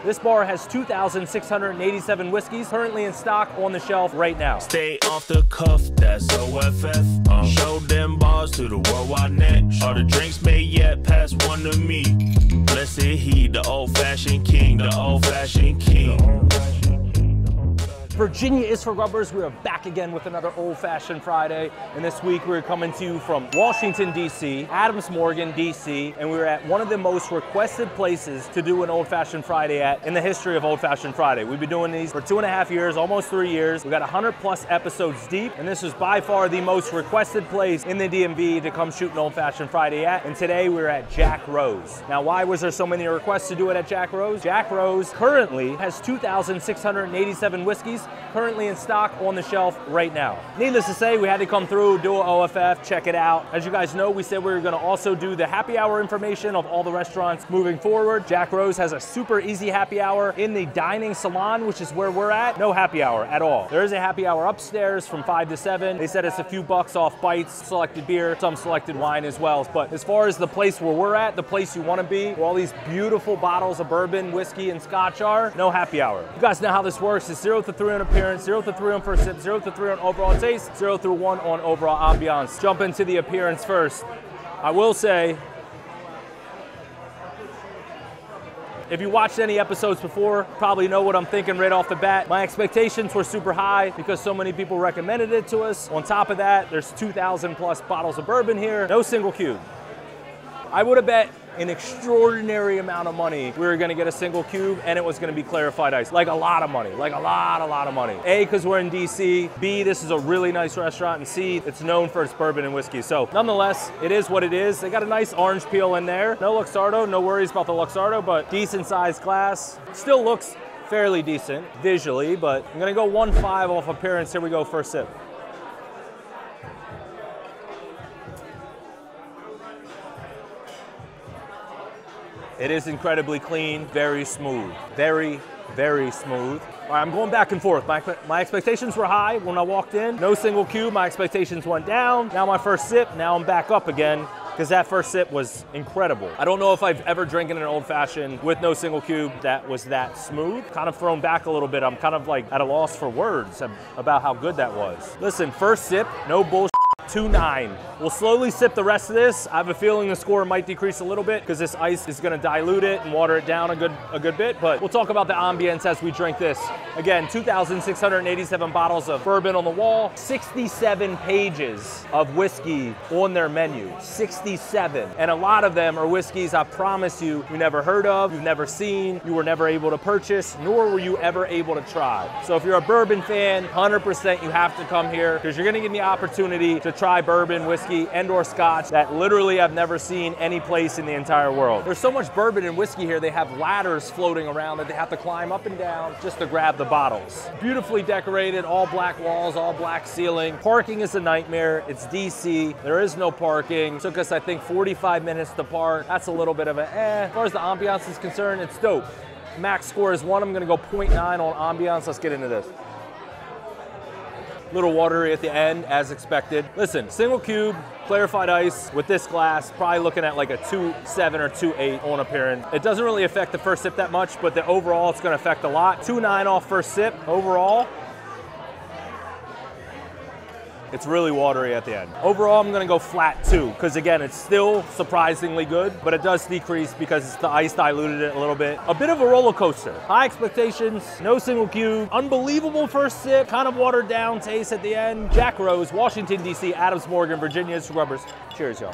This bar has 2,687 whiskeys currently in stock on the shelf right now. Stay off the cuff, that's OFF. Show them bars to the worldwide net. All the drinks made yet, pass one to me. Blessed he, the old-fashioned king, the old-fashioned king. Virginia is for Grubbers. We are back again with another Old Fashioned Friday. And this week we're coming to you from Washington, D.C., Adams Morgan, D.C., and we're at one of the most requested places to do an Old Fashioned Friday at in the history of Old Fashioned Friday. We've been doing these for 2.5 years, almost 3 years. We got 100+ episodes deep, and this is by far the most requested place in the DMV to come shoot an Old Fashioned Friday at. And today we're at Jack Rose. Now, why was there so many requests to do it at Jack Rose? Jack Rose currently has 2,687 whiskeys currently in stock on the shelf right now. Needless to say, we had to come through, do an OFF, check it out. As you guys know, we said we were gonna also do the happy hour information of all the restaurants moving forward. Jack Rose has a super easy happy hour in the dining salon, which is where we're at. No happy hour at all. There is a happy hour upstairs from 5 to 7. They said it's a few bucks off bites, selected beer, some selected wine as well. But as far as the place where we're at, the place you wanna be, where all these beautiful bottles of bourbon, whiskey, and scotch are, no happy hour. You guys know how this works. It's 0 to 3 on appearance, 0 to 3 on first sip, 0 to 3 on overall taste, 0 through 1 on overall ambiance. Jump into the appearance first. I will say, if you watched any episodes before, probably know what I'm thinking right off the bat. My expectations were super high because so many people recommended it to us. On top of that, there's 2,000+ bottles of bourbon here, no single cube. I would have bet an extraordinary amount of money we were gonna get a single cube and it was gonna be clarified ice. Like a lot of money, like a lot of money. A, because we're in DC. B, this is a really nice restaurant. And C, it's known for its bourbon and whiskey. So nonetheless, it is what it is. They got a nice orange peel in there. No Luxardo, no worries about the Luxardo, but decent sized glass. Still looks fairly decent visually, but I'm gonna go 1.5 off appearance. Here we go, first sip. It is incredibly clean, very smooth, very smooth. All right, I'm going back and forth. My expectations were high when I walked in. No single cube, my expectations went down. Now my first sip, now I'm back up again because that first sip was incredible. I don't know if I've ever drinking an old fashioned with no single cube that was that smooth. Kind of thrown back a little bit. I'm kind of like at a loss for words about how good that was. Listen, first sip, no bullshit. 2.9. We'll slowly sip the rest of this. I have a feeling the score might decrease a little bit because this ice is gonna dilute it and water it down a good bit, but we'll talk about the ambience as we drink this. Again, 2,687 bottles of bourbon on the wall, 67 pages of whiskey on their menu, 67. And a lot of them are whiskeys I promise you never heard of, you've never seen, you were never able to purchase, nor were you ever able to try. So if you're a bourbon fan, 100% you have to come here because you're gonna get the opportunity to try bourbon, whiskey, and or scotch that literally I've never seen any place in the entire world. There's so much bourbon and whiskey here, they have ladders floating around that they have to climb up and down just to grab the bottles. Beautifully decorated, all black walls, all black ceiling. Parking is a nightmare. It's DC. There is no parking. Took us, I think, 45 minutes to park. That's a little bit of a As far as the ambiance is concerned, it's dope. Max score is 1. I'm gonna go 0.9 on ambiance. Let's get into this. Little watery at the end, as expected. Listen, single cube, clarified ice with this glass, probably looking at like a 2.7 or 2.8 on appearance. It doesn't really affect the first sip that much, but the overall, it's gonna affect a lot. 2.9 off first sip. Overall, it's really watery at the end. Overall, I'm gonna go flat 2, because again, it's still surprisingly good, but it does decrease because the ice diluted it a little bit. A bit of a roller coaster. High expectations, no single cube, unbelievable first sip, kind of watered down taste at the end. Jack Rose, Washington, D.C., Adams Morgan, Virginia, Grubbers. Cheers, y'all.